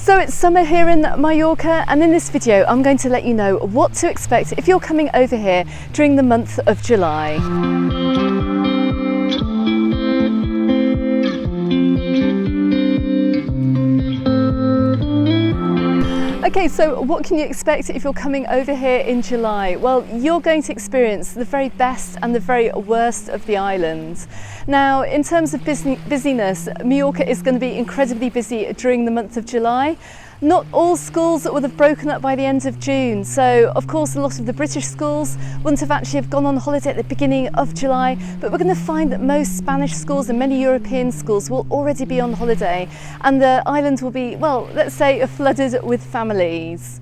So it's summer here in Mallorca, and in this video I'm going to let you know what to expect if you're coming over here during the month of July. Okay, so what can you expect if you're coming over here in July? Well, you're going to experience the very best and the very worst of the island. Now, in terms of busyness, Majorca is going to be incredibly busy during the month of July. Not all schools would have broken up by the end of June, so of course a lot of the British schools wouldn't have actually gone on holiday at the beginning of July, but we're going to find that most Spanish schools and many European schools will already be on holiday, and the island will be, well, let's say, flooded with families.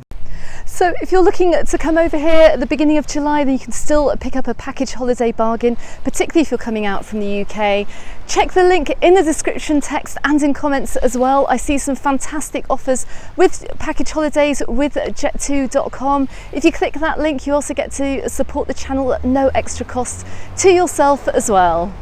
So if you're looking to come over here at the beginning of July, then you can still pick up a package holiday bargain, particularly if you're coming out from the UK. Check the link in the description text and in comments as well. I see some fantastic offers with package holidays with jet2.com. If you click that link, you also get to support the channel at no extra cost to yourself as well.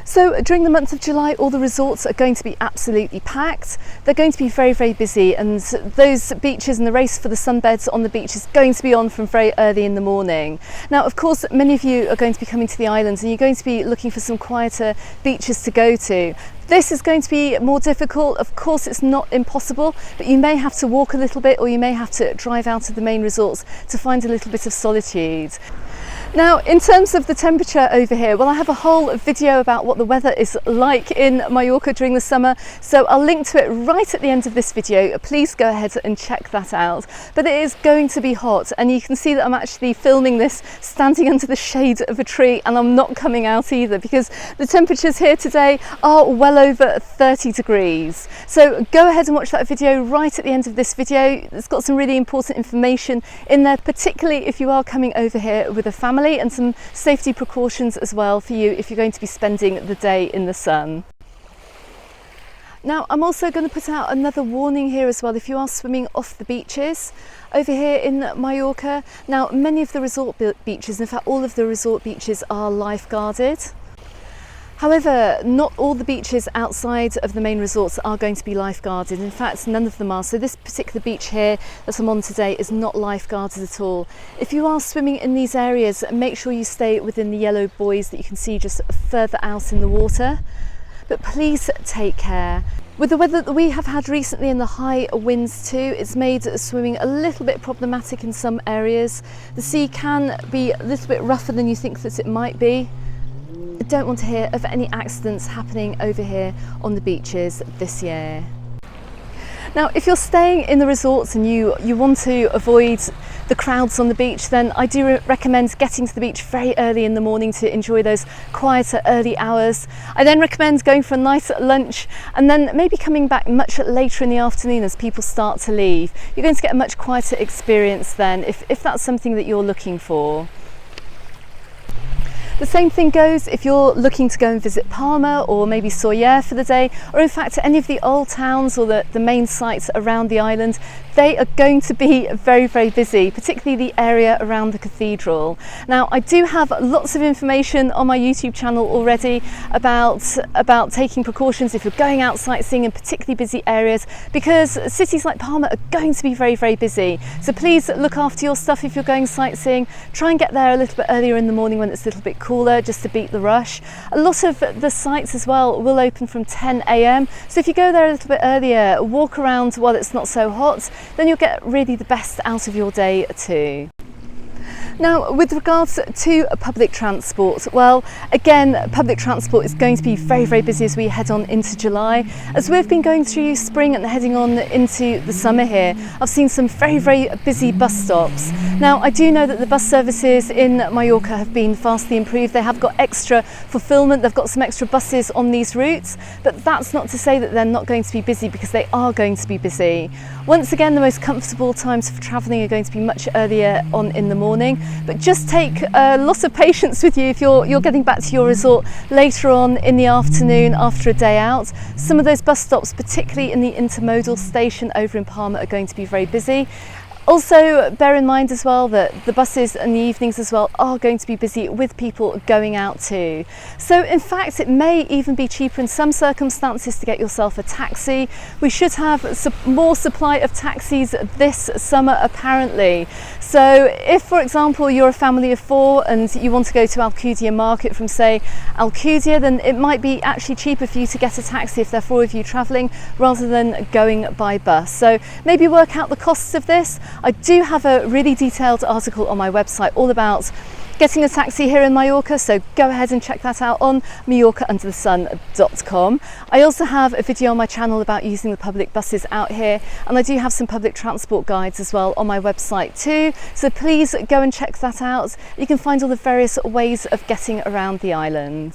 So during the month of July, all the resorts are going to be absolutely packed. They're going to be very, very busy, and those beaches and the race for the sunbeds on the beach is going to be on from very early in the morning. Now, of course, many of you are going to be coming to the islands and you're going to be looking for some quieter beaches to go to. This is going to be more difficult. Of course, it's not impossible, but you may have to walk a little bit, or you may have to drive out of the main resorts to find a little bit of solitude. Now, in terms of the temperature over here, well, I have a whole video about what the weather is like in Mallorca during the summer, so I'll link to it right at the end of this video. Please go ahead and check that out. But it is going to be hot, and you can see that I'm actually filming this standing under the shade of a tree, and I'm not coming out either because the temperatures here today are well over 30 degrees. So go ahead and watch that video right at the end of this video. It's got some really important information in there, particularly if you are coming over here with a family, and some safety precautions as well for you if you're going to be spending the day in the sun. Now, I'm also going to put out another warning here as well if you are swimming off the beaches over here in Mallorca. Now, many of the resort beaches, in fact all of the resort beaches, are lifeguarded. However, not all the beaches outside of the main resorts are going to be lifeguarded. In fact, none of them are. So this particular beach here that I'm on today is not lifeguarded at all. If you are swimming in these areas, make sure you stay within the yellow buoys that you can see just further out in the water. But please take care. With the weather that we have had recently and the high winds too, it's made swimming a little bit problematic in some areas. The sea can be a little bit rougher than you think that it might be. I don't want to hear of any accidents happening over here on the beaches this year. Now, if you're staying in the resorts and you want to avoid the crowds on the beach, then I do recommend getting to the beach very early in the morning to enjoy those quieter early hours. I then recommend going for a nice lunch and then maybe coming back much later in the afternoon as people start to leave. You're going to get a much quieter experience then if that's something that you're looking for. The same thing goes if you're looking to go and visit Palma or maybe Sóller for the day, or in fact any of the old towns or the main sites around the island. They are going to be very, very busy, particularly the area around the cathedral. Now, I do have lots of information on my YouTube channel already about taking precautions if you're going out sightseeing in particularly busy areas, because cities like Palma are going to be very, very busy. So please look after your stuff if you're going sightseeing. Try and get there a little bit earlier in the morning when it's a little bit cooler, just to beat the rush. A lot of the sites as well will open from 10 AM. So if you go there a little bit earlier, walk around while it's not so hot, then you'll get really the best out of your day too. Now, with regards to public transport, well, again, public transport is going to be very, very busy as we head on into July. As we've been going through spring and heading on into the summer here, I've seen some very, very busy bus stops. Now, I do know that the bus services in Mallorca have been vastly improved. They have got extra fulfillment, they've got some extra buses on these routes, but that's not to say that they're not going to be busy, because they are going to be busy. Once again, the most comfortable times for travelling are going to be much earlier on in the morning, but just take a lot of patience with you if you're getting back to your resort later on in the afternoon after a day out. Some of those bus stops, particularly in the intermodal station over in Palma, are going to be very busy. Also, bear in mind as well that the buses in the evenings as well are going to be busy with people going out too. So in fact, it may even be cheaper in some circumstances to get yourself a taxi. We should have more supply of taxis this summer apparently. So if, for example, you're a family of 4 and you want to go to Alcudia Market from, say, Alcudia, then it might be actually cheaper for you to get a taxi if there are 4 of you travelling rather than going by bus. So maybe work out the costs of this. I do have a really detailed article on my website all about getting a taxi here in Mallorca, so go ahead and check that out on MallorcaUndertheSun.com. I also have a video on my channel about using the public buses out here, and I do have some public transport guides as well on my website too, so please go and check that out. You can find all the various ways of getting around the island.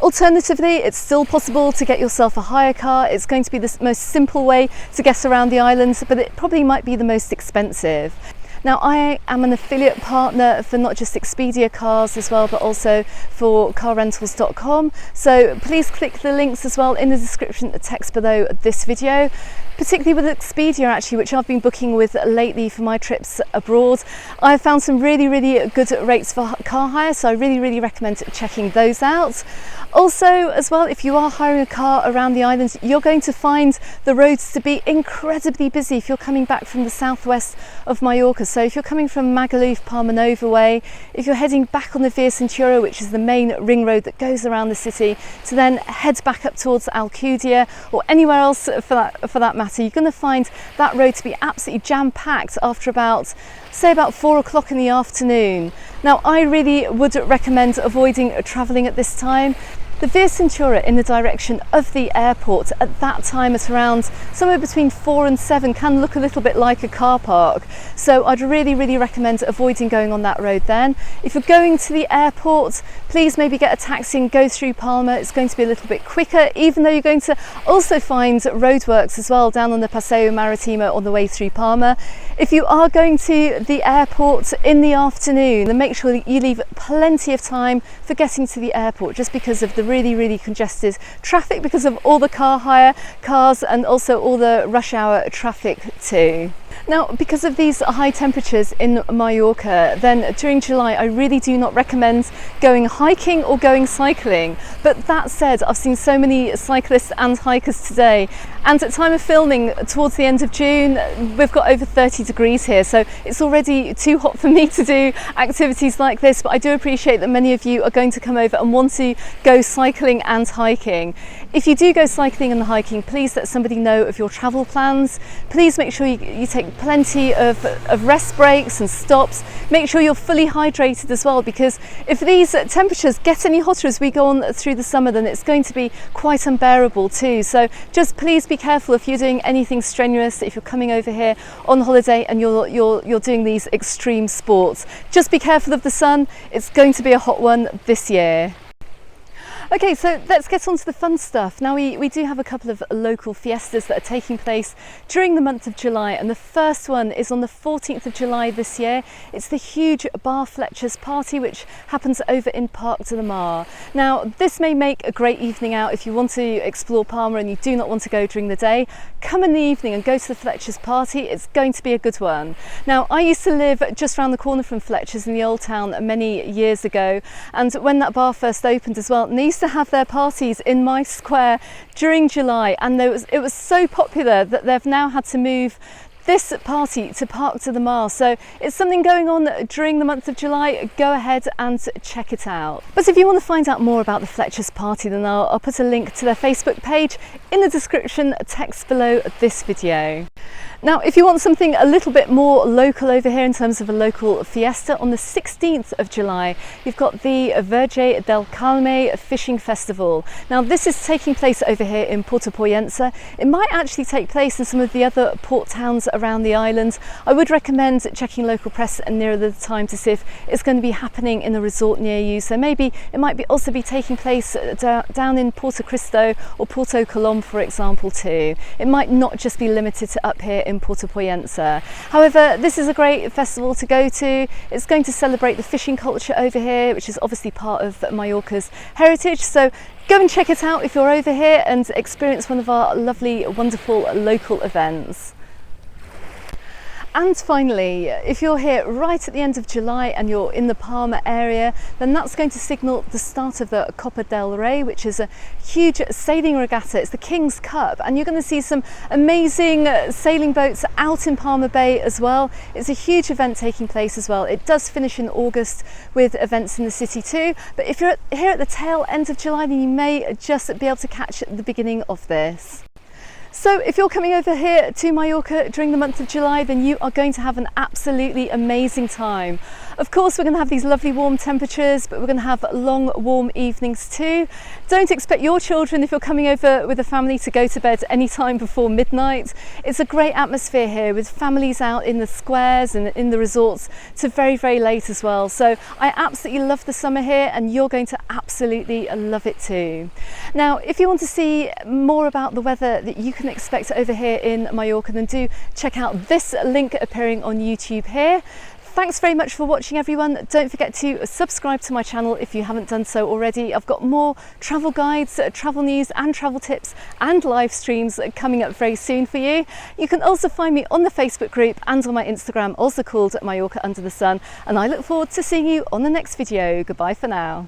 Alternatively, it's still possible to get yourself a hire car. It's going to be the most simple way to get around the island, but it probably might be the most expensive. Now, I am an affiliate partner for not just Expedia cars as well, but also for carrentals.com. So please click the links as well in the description text below this video. Particularly with Expedia actually, which I've been booking with lately for my trips abroad. I've found some really good rates for car hire, so I really recommend checking those out. Also as well, if you are hiring a car around the island, you're going to find the roads to be incredibly busy if you're coming back from the southwest of Mallorca. So if you're coming from Magaluf, Palma Nova way, if you're heading back on the Via Cintura, which is the main ring road that goes around the city, to then head back up towards Alcudia or anywhere else for that matter, you're going to find that road to be absolutely jam-packed after about 4 o'clock in the afternoon. Now, I really would recommend avoiding travelling at this time. The Via Cintura in the direction of the airport at that time at around somewhere between 4 and 7 can look a little bit like a car park. So I'd really recommend avoiding going on that road then. If you're going to the airport, please maybe get a taxi and go through Palma. It's going to be a little bit quicker, even though you're going to also find roadworks as well down on the Paseo Maritimo on the way through Palma. If you are going to the airport in the afternoon, then make sure that you leave plenty of time for getting to the airport, just because of the really congested traffic because of all the car hire cars and also all the rush hour traffic too. Now, because of these high temperatures in Mallorca, then during July I really do not recommend going hiking or going cycling. But that said, I've seen so many cyclists and hikers today, and at time of filming towards the end of June we've got over 30 degrees here, so it's already too hot for me to do activities like this. But I do appreciate that many of you are going to come over and want to go cycling and hiking. If you do go cycling and hiking, please let somebody know of your travel plans. Please make sure you take plenty of rest breaks and stops. Make sure you're fully hydrated as well, because if these temperatures get any hotter as we go on through the summer, then it's going to be quite unbearable too. So just please be careful if you're doing anything strenuous, if you're coming over here on holiday and you're doing these extreme sports. Just be careful of the sun. It's going to be a hot one this year. Okay, so let's get on to the fun stuff. Now, we do have a couple of local fiestas that are taking place during the month of July, and the first one is on the 14th of July this year. It's the huge Bar Flexas party, which happens over in Parc de la Mar. Now, this may make a great evening out if you want to explore Palma and you do not want to go during the day. Come in the evening and go to the Flexas party. It's going to be a good one. Now, I used to live just around the corner from Flexas in the old town many years ago, and when that bar first opened as well, and they used to have their parties in my square during July, and it was so popular that they've now had to move this party to Parc de la Mar. So it's something going on during the month of July. Go ahead and check it out. But if you want to find out more about the Flexas party, then I'll put a link to their Facebook page in the description text below this video. Now, if you want something a little bit more local over here in terms of a local fiesta, on the 16th of July, you've got the Verge del Calme Fishing Festival. Now, this is taking place over here in Puerto Pollensa. It might actually take place in some of the other port towns around the island. I would recommend checking local press nearer the time to see if it's going to be happening in a resort near you. So maybe it might also be taking place down in Porto Cristo or Porto Colom, for example, too. It might not just be limited to up here in Puerto Pollensa. However, this is a great festival to go to. It's going to celebrate the fishing culture over here, which is obviously part of Mallorca's heritage. So go and check it out if you're over here and experience one of our lovely, wonderful local events. And finally, if you're here right at the end of July and you're in the Palma area, then that's going to signal the start of the Copa del Rey, which is a huge sailing regatta. It's the King's Cup, and you're going to see some amazing sailing boats out in Palma Bay as well. It's a huge event taking place as well. It does finish in August with events in the city too, but if you're here at the tail end of July, then you may just be able to catch the beginning of this. So if you're coming over here to Mallorca during the month of July, then you are going to have an absolutely amazing time. Of course, we're going to have these lovely warm temperatures, but we're going to have long, warm evenings too. Don't expect your children, if you're coming over with a family, to go to bed any time before midnight. It's a great atmosphere here with families out in the squares and in the resorts to very, very late as well. So I absolutely love the summer here, and you're going to absolutely love it too. Now, if you want to see more about the weather that you can expect over here in Mallorca, then do check out this link appearing on YouTube here. Thanks very much for watching, everyone. Don't forget to subscribe to my channel if you haven't done so already. I've got more travel guides, travel news and travel tips and live streams coming up very soon for you. You can also find me on the Facebook group and on my Instagram, also called Mallorca Under the Sun, and I look forward to seeing you on the next video. Goodbye for now.